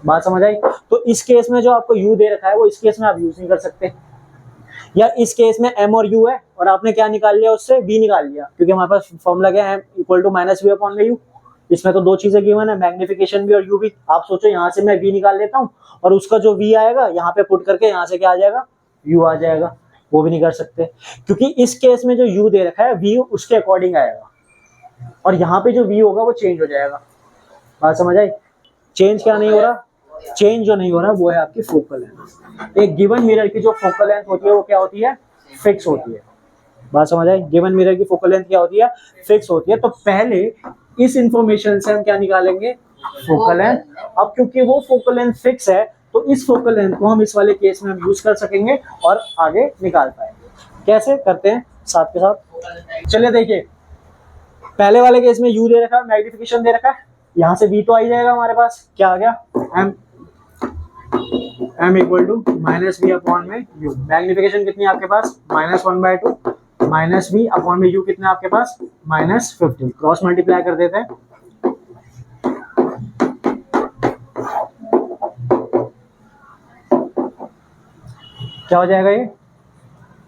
[SPEAKER 1] बात समझ आई? तो इस केस में जो आपको u दे रखा है वो इस केस में आप यूज नहीं कर सकते, या इस केस में m और u है और आपने क्या निकाल लिया, उससे v निकाल लिया, क्योंकि हमारे पास फॉर्मूला क्या है, m इक्वल टू -v/u। इसमें तो 2 चीजें गिवन है, मैग्निफिकेशन भी और u भी। आप सोचो यहाँ से मैं v निकाल लेता हूँ और उसका जो v आएगा यहाँ पे पुट करके यहाँ से क्या आ जाएगा, u आ जाएगा। वो भी नहीं कर सकते, क्योंकि इस केस में जो u दे रखा है v उसके अकॉर्डिंग आएगा, और यहाँ पे जो v होगा वो चेंज हो जाएगा। बात समझ आई? चेंज क्या नहीं हो रहा, चेंज जो नहीं हो रहा वो है आपकी फोकल लेंथ। एक गिवन मिरर की जो फोकल लेंथ होती है वो क्या होती है, फिक्स होती है। बात समझ आई? गिवन मिरर की फोकल लेंथ क्या होती है, फिक्स होती है। तो पहले इस इंफॉर्मेशन से हम क्या निकालेंगे, फोकल लेंथ। अब क्योंकि वो फोकल लेंथ फिक्स है तो इस फोकल लेंथ को हम इस वाले केस में हम यूज कर सकेंगे और आगे निकाल पाएंगे। कैसे करते हैं साथ के साथ, चलिए देखिए। पहले वाले केस में u दे रखा है, मैग्निफिकेशन दे रखा है, यहाँ से v तो आ ही जाएगा हमारे पास, क्या आ गया, m equal to -v/u। Magnification कितनी है आपके पास, -1/2, -v/u कितना आपके पास, -50। क्रॉस मल्टीप्लाई कर देते हैं, क्या हो जाएगा ये,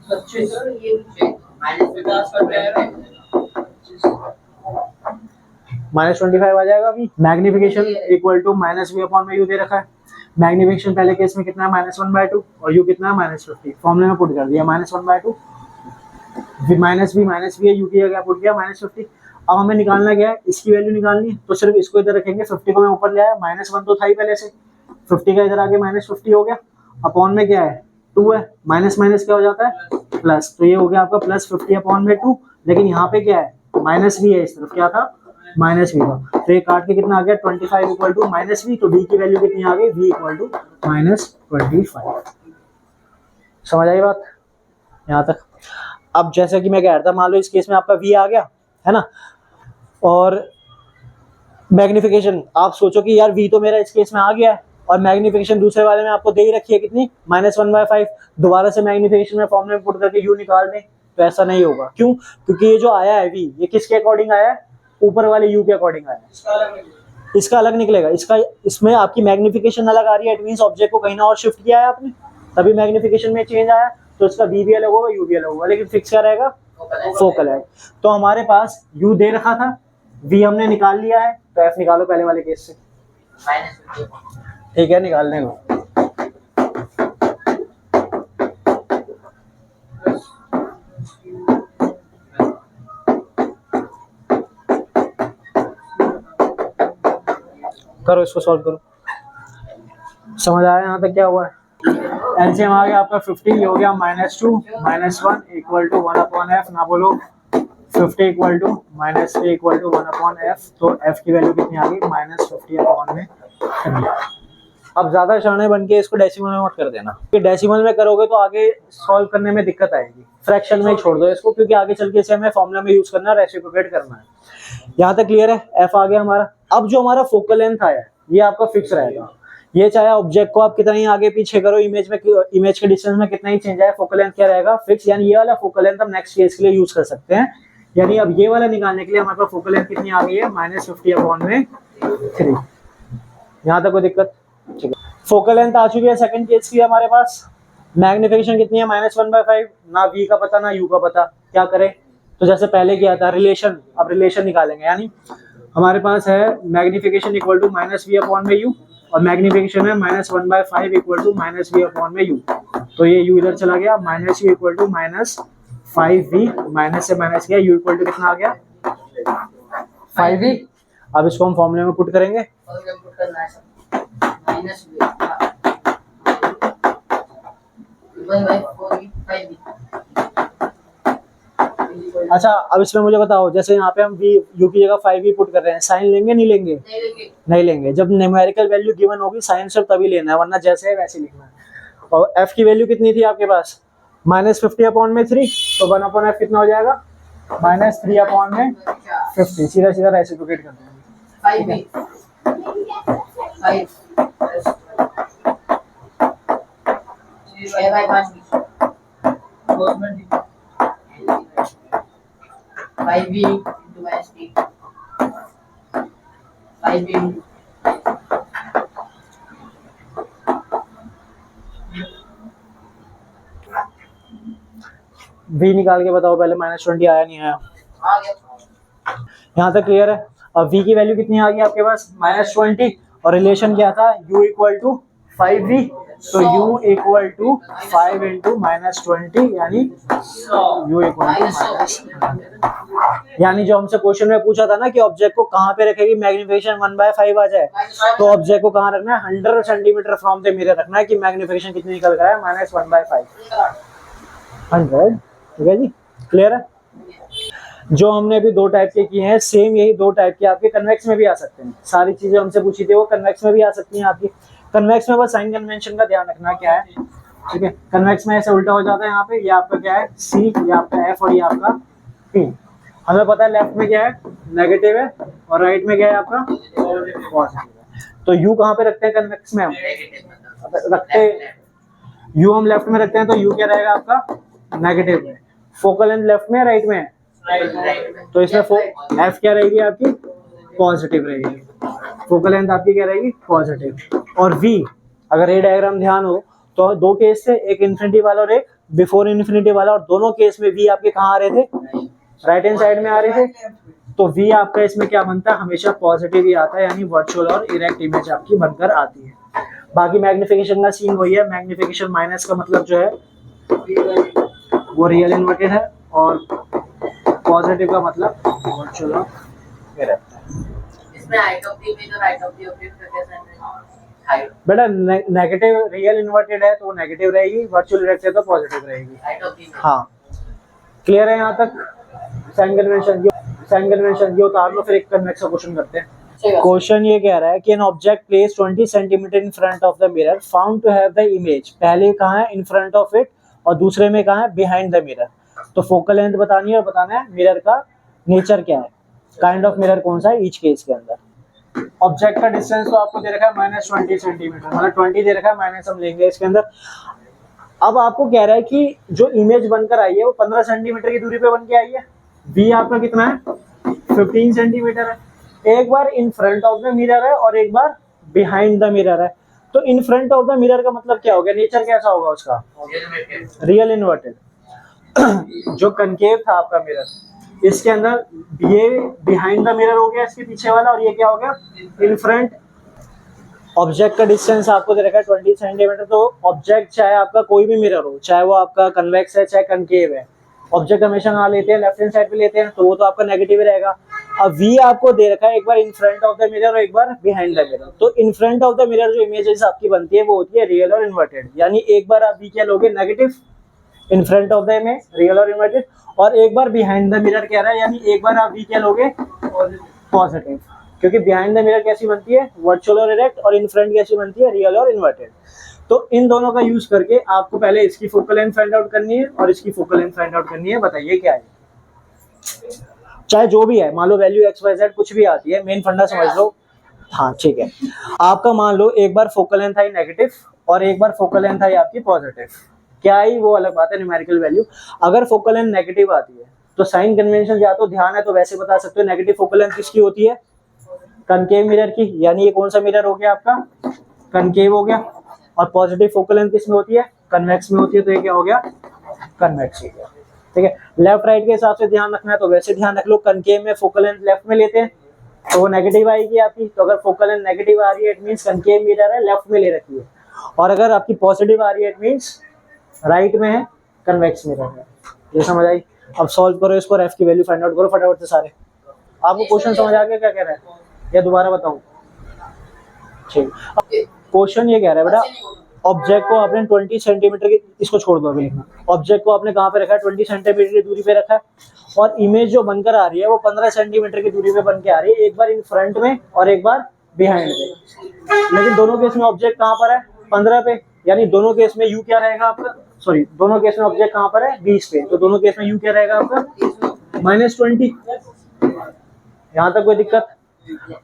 [SPEAKER 2] 25 ये -50 पर
[SPEAKER 1] -25 आ जाएगा v। Magnification equal to -v upon में u दे रखा है। मैग्निफिकेशन पहले केस में कितना है -1/2 और u कितना है -50। फॉर्मूले में पुट कर दिया -1/2 -v है, u की जगह पुट किया -50। अब हमें निकालना क्या है, इसकी वैल्यू निकालनी है, तो सिर्फ इसको इधर रखेंगे। 50 को मैं ऊपर ले आया, -1 तो था ही पहले से, 50 का इधर आके -50 हो गया। अपॉन में क्या है 2 है, माइनस माइनस क्या हो जाता है प्लस, तो ये हो गया आपका +50 अपॉन में 2। लेकिन यहाँ पे क्या है -v है, इस तरफ क्या था -v था, तो ये काट के कितना आ गया 25 इक्वल टू -v। तो v की वैल्यू कितनी आ गई, v इक्वल टू -25। समझ आई बात यहाँ तक। अब जैसे कि मैं कह रहा था, मान लो इस केस में आपका v आ गया है ना, और मैग्निफिकेशन आप सोचो कि यार v तो मेरा इस केस में आ गया है और मैग्निफिकेशन दूसरे वाले में आपको दे ही रखी है कितनी -1/5। दोबारा से मैग्निफिकेशन में फॉर्मूले में पुट करके u निकाल दें तो ऐसा नहीं होगा। क्यों? क्योंकि ये जो आया है v, ये किसके अकॉर्डिंग आया है, ऊपर वाले u के अकॉर्डिंग आया है, इसका अलग निकलेगा। इसमें आपकी मैग्निफिकेशन अलग आ रही है, इट मींस ऑब्जेक्ट को कहीं ना और शिफ्ट किया है आपने, तभी मैग्निफिकेशन में चेंज आया, तो इसका v भी अलग होगा, u भी अलग होगा, लेकिन फिक्स क्या रहेगा, फोकल है। तो हमारे पास u दे रखा था, v हमने निकाल लिया है, तो f निकालो पहले वाले केस से। ठीक है, निकालने को करो, इसको सॉल्व करो। समझ आया यहाँ तक क्या हुआ है? एलसीएम आ गया आपका 50, ये हो गया -2 -1 इक्वल टू 1/f। ना बोलो 50 equal to -3 equal to 1/f। तो f की वैल्यू कितनी आ गई -50 अपॉन में 3। अब ज्यादा शाणे बन के इसको डेसिमल में मत कर देना, क्योंकि डेसिमल में करोगे तो आगे सॉल्व करने में दिक्कत आएगी। फ्रैक्शन में छोड़ दो इसको, क्योंकि आगे चल के इसे हमें फॉर्मूला में यूज करना है, रेसिप्रोकेट करना है। यहाँ तक क्लियर है? f आ गया हमारा। अब जो हमारा फोकल लेंथ आया ये आपका फिक्स रहेगा। ये चाहे ऑब्जेक्ट को आप कितना ही आगे पीछे करो, इमेज के डिस्टेंस में कितना ही चेंज आए, फोकल लेंथ क्या रहेगा, फिक्स। यानी ये वाला फोकल लेंथ हम नेक्स्ट केस के लिए यूज कर सकते हैं। यानी अब ये वाला निकालने के लिए हमारे पास फोकल लेंथ कितनी आ गई है -50 अपॉन में 3। यहाँ तक कोई दिक्कत? ठीक है, फोकल लेंथ आ चुकी है सेकंड केस की हमारे पास। मैग्निफिकेशन कितनी है -1/5। ना v का पता ना u का पता, क्या करें? तो जैसे पहले किया था रिलेशन, अब रिलेशन निकालेंगे। यानी हमारे पास है magnification equal to -v upon में u, और मैग्निफिकेशन है -1/5 इक्वल टू -v अपॉन में u। तो ये u इधर चला गया, -u equal to -5v, minus से माइनस किया, u इक्वल टू कितना आ गया 5v। अब इसको हम फॉर्मूले में पुट करेंगे। अच्छा, अब इसमें मुझे बताओ, जैसे यहाँ पे हम v u की जगह 5v पुट कर रहे हैं, साइन लेंगे नहीं लेंगे? नहीं लेंगे। जब न्यूमेरिकल वैल्यू गिवन होगी साइन सिर्फ तभी लेना है, वरना जैसे है वैसे लिखना है। और f की वैल्यू कितनी थी आपके पास -50 अपॉन में 3, तो 1/f कितना हो जाएगा -3 अपॉन में 50। सीधा सीधा रेसिप्रोकेट कर देंगे।
[SPEAKER 2] 5v into -3 5v
[SPEAKER 1] v निकाल के बताओ पहले, -20 आया नहीं आया?
[SPEAKER 2] आ गया।
[SPEAKER 1] यहाँ तक क्लियर है? अब v की वैल्यू कितनी आ गई आपके पास -20, और रिलेशन क्या था u इक्वल टू 5v, तो u इक्वल टू 5 इंटू -20, यानी u इक्वल टू यानी जो हमसे क्वेश्चन में पूछा था ना कि ऑब्जेक्ट को कहाँ पे रखेगी मैग्निफिकेशन 1/5 आ जाए, तो ऑब्जेक्ट को कहाँ रखना है 100 सेंटीमीटर फ्रॉम द मिरर रखना है कि मैग्निफिकेशन कितनी निकल रहा है -1/5 100। ठीक है जी, क्लियर है? जो हमने अभी दो टाइप के किए हैं, सेम यही दो टाइप के आपके कन्वेक्स में भी आ सकते हैं। सारी चीजें हमसे पूछी थी वो कन्वेक्स में भी आ सकती हैं आपकी। कन्वेक्स में बस साइन कन्वेंशन का ध्यान रखना क्या है, ठीक है? कन्वेक्स में ऐसे उल्टा हो जाता है, यहाँ पे ये आपका क्या है C, ये आपका F और ये आपका P। हमें पता है लेफ्ट में क्या है नेगेटिव है और राइट में क्या है आपका पॉजिटिव है। तो U कहाँ पे रखते हैं कन्वेक्स में? हम रखते U हम लेफ्ट में रखते हैं, तो U क्या रहेगा आपका नेगेटिव में। फोकल लेंथ लेफ्ट में राइट में, तो इसमें F क्या रहेगी आपकी पॉजिटिव रहेगी, फोकल लेंथ आपकी क्या रहेगी पॉजिटिव। और V, अगर ये डायग्राम ध्यान हो तो दो केस थे, एक इन्फिनिटी वाला और एक बिफोर इन्फिनिटी वाला, और दोनों केस में V आपके कहाँ आ रहे थे राइट हैंड साइड में आ रहे थे, तो V आपका इसमें क्या बनता है, हमेशा पॉजिटिव ही आता है, यानी वर्चुअल और इरेक्ट इमेज आपकी बनकर आती है। बाकी मैग्निफिकेशन का सीन वही है, मैग्निफिकेशन माइनस का मतलब जो है वो रियल इन्वर्टेड है, और पॉजिटिव का मतलब वर्चुअल और इरेक्ट है।
[SPEAKER 2] इसमें हाइट ऑफ द इमेज और हाइट ऑफ द ऑब्जेक्ट का क्या साइन है? हाइट
[SPEAKER 1] बेटा नेगेटिव रियल इन्वर्टेड है तो वो नेगेटिव रहेगी, वर्चुअल इरेक्ट है तो पॉजिटिव रहेगी।
[SPEAKER 2] Height of the image.
[SPEAKER 1] हाँ, क्लियर है यहाँ तक? साइन कन्वेंशन ये उतार लो, फिर एक कन्वेक्स का क्वेश्चन करते हैं। क्वेश्चन ये कह रहा है कि an object place 20 centimetre in front of the mirror found to have the image, पहले कहाँ है इन फ्रंट ऑफ इट और दूसरे में कहाँ है बिहाइंड द मिरर। तो फोकल लेंथ बतानी है और बताना है मिरर का नेचर क्या है, काइंड ऑफ मिरर कौन सा है ईच केस के अंदर। ऑब्जेक्ट का डिस्टेंस तो आपको दे रखा है -20 सेंटीमीटर, मतलब 20 दे रखा है, माइनस हम लेंगे इसके अंदर। अब आपको कह रहा है कि जो इमेज बनकर आई है वो 15 सेंटीमीटर की दूरी पे बन के आई है। बी आपका कितना है, 15 सेंटीमीटर है। एक बार in front of the mirror है और एक बार बिहाइंड द मिरर है। तो in front of the mirror का मतलब क्या हो गया, नेचर कैसा होगा उसका, रियल इन्वर्टेड। जो कनकेव था आपका मिरर, इसके अंदर ये बिहाइंड द मिरर हो गया इसके पीछे वाला, और ये क्या हो गया इन फ्रंट। ऑब्जेक्ट का डिस्टेंस आपको दे रखा है 20 सेंटीमीटर। तो ऑब्जेक्ट चाहे आपका कोई भी मिरर हो, चाहे वो आपका कन्वेक्स है चाहे कनकेव है, ऑब्जेक्ट हमेशा कहाँ लेते हैं, लेफ्ट हैंड साइड पे लेते हैं, तो वो तो आपका नेगेटिव ही रहेगा। अब वी आपको दे रखा है एक बार in front of the mirror और एक बार बिहाइंड द मिरर। तो in front of the mirror जो इमेजेस आपकी बनती है वो होती है रियल और इन्वर्टेड, यानी एक बार आप वी क्या लोगे negative, in front of the image real और इन्वर्टेड, और एक बार बिहाइंड द मिरर कह रहा है, यानी एक बार आप वी क्या लोगे पॉजिटिव, क्योंकि बिहाइंड द मिरर कैसी बनती है वर्चुअल और इरेक्ट, और इन फ्रंट कैसी बनती है रियल और इन्वर्टेड। तो इन दोनों का यूज करके आपको पहले इसकी फोकल लेंथ फाइंड आउट करनी है और इसकी फोकल लेंथ फाइंड आउट करनी है। बताइए क्या है, चाहे जो भी है, मान लो वैल्यू एक्स वाई जेड कुछ भी आती है, मेन फंडा समझ लो। हाँ ठीक है, आपका मान लो एक बार फोकल लेंथ आई नेगेटिव और एक बार फोकल लेंथ आई आपकी पॉजिटिव, क्या आई वो अलग बात है, न्यूमेरिकल वैल्यू। अगर फोकल लेंथ नेगेटिव आती है तो साइन कन्वेंशन या तो ध्यान है तो वैसे बता सकते हो, नेगेटिव फोकल लेंथ किसकी होती है, कनकेव मिरर की, यानी ये कौन सा मिरर हो गया आपका कनकेव हो गया, और पॉजिटिव फोकल लेंथ किस में होती है, कन्वेक्स में होती है, तो ये क्या हो गया कन्वेक्स हो गया। ठीक है, लेफ्ट राइट के हिसाब से ध्यान रखना है तो वैसे ध्यान रख लो, कनकेव में फोकल लेंथ लेफ्ट में लेते हैं तो वो नेगेटिव आएगी आपकी, तो अगर फोकल लेंथ नेगेटिव आ रही है इट मींस कनकेव मिरर है, लेफ्ट में ले रखी है, और अगर आपकी पॉजिटिव आ रही है इट मींस राइट में है, कन्वेक्स मिरर है। ये समझ आई? अब सॉल्व करो इसको, रेफ की वैल्यू फाइंड आउट करो फटाफट से सारे। आपको क्वेश्चन समझ आ गया क्या कह रहा है या दोबारा बताऊं? ठीक, क्वेश्चन ये कह रहा है बेटा, ऑब्जेक्ट को आपने 20 सेंटीमीटर की, इसको छोड़ दो अभी लिखना, ऑब्जेक्ट को आपने कहाँ पे रखा है 20 सेंटीमीटर की दूरी पे रखा है, और इमेज जो बनकर आ रही है वो 15 सेंटीमीटर की दूरी पे बन के आ रही है, एक बार इन फ्रंट में और एक बार बिहाइंड में। लेकिन दोनों केस में ऑब्जेक्ट कहाँ पर है 15 पे, यानी दोनों केस में यू क्या रहेगा आपका, सॉरी दोनों केस में ऑब्जेक्ट कहाँ पर है 20 पे, तो दोनों केस में यू क्या रहेगा आपका -20। यहाँ तक कोई दिक्कत?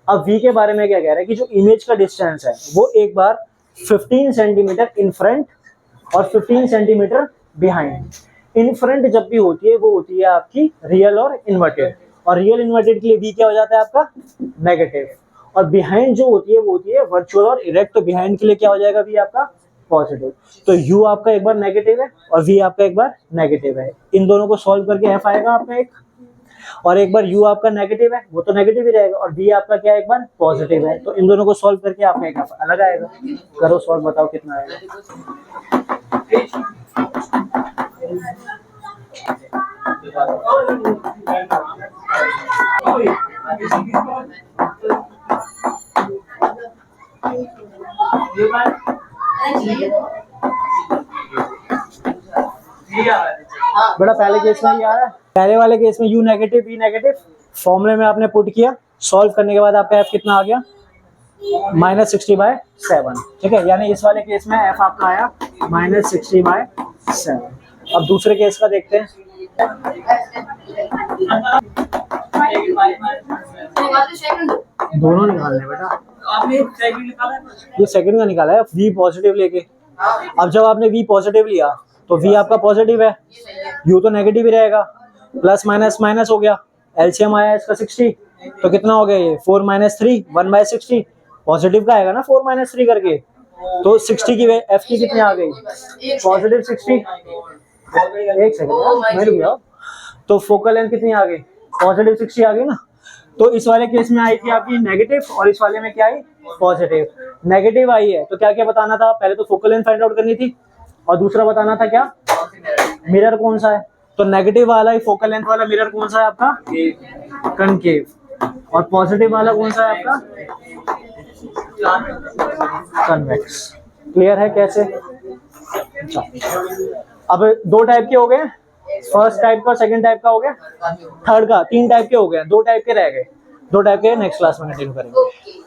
[SPEAKER 1] अब v के बारे में क्या कह रहा है कि जो इमेज का डिस्टेंस है वो एक बार 15 सेंटीमीटर इन फ्रंट और 15 सेंटीमीटर बिहाइंड। इन फ्रंट जब भी होती है वो होती है आपकी रियल और इन्वर्टेड, और रियल इन्वर्टेड के लिए v क्या हो जाता है आपका नेगेटिव, और बिहाइंड जो होती है वो होती है वर्चुअल और इरेक्ट, तो बिहाइंड के लिए क्या हो जाएगा v आपका पॉजिटिव। तो u आपका एक बार नेगेटिव है और v आपका एक बार नेगेटिव है, इन दोनों को सॉल्व करके f आएगा आपका एक, और एक बार u आपका नेगेटिव है वो तो नेगेटिव ही रहेगा, और v आपका क्या एक बार पॉजिटिव है, तो इन दोनों को सॉल्व करके आपका एक अलग आएगा। करो सॉल्व, बताओ कितना आएगा। बेटा पहले केस में ये आ रहा है, पहले वाले केस में u नेगेटिव v नेगेटिव, फॉर्मूले में आपने पुट किया, सॉल्व करने के बाद आपका f कितना आ गया -60/7। ठीक है, यानी इस वाले केस में f आपका आया -60/7। अब दूसरे केस का देखते हैं। दोनों निकालने बेटा,
[SPEAKER 2] आपने सेकंड निकाला है,
[SPEAKER 1] ये सेकंड का निकाला है v पॉजिटिव लेके। अब जब आपने v पॉजिटिव लिया तो v आपका पॉजिटिव है, u तो नेगेटिव ही रहेगा, प्लस माइनस माइनस हो गया, एलसीएम आया इसका 60, तो कितना हो गया ये 4 - 3 1/60, पॉजिटिव का आएगा ना 4 - 3 करके, तो 60 की f की कितनी आ गई पॉजिटिव 60। एक सेकंड मैं रुक जाओ, तो फोकल लेंथ कितनी आ गई पॉजिटिव 60 आ गई ना, तो इस वाले केस में आई थी आपकी नेगेटिव और इस वाले में क्या आई, पॉजिटिव। नेगेटिव आई है तो क्या क्या बताना था, पहले तो फोकल लेंथ फाइंड आउट करनी थी और दूसरा बताना था क्या, मिरर कौन सा है। तो नेगेटिव वाला ही फोकल लेंथ वाला मिरर कौन सा है आपका, कनकेव, और पॉजिटिव वाला कौन सा है आपका, कन्वेक्स। क्लियर है कैसे। अच्छा, अब दो टाइप के हो गए, फर्स्ट टाइप का, सेकंड टाइप का हो गया, थर्ड का, तीन टाइप के हो गए, दो टाइप के रह गए, दो टाइप के नेक्स्ट क्लास में कंटिन्यू करेंगे।
[SPEAKER 2] ओके।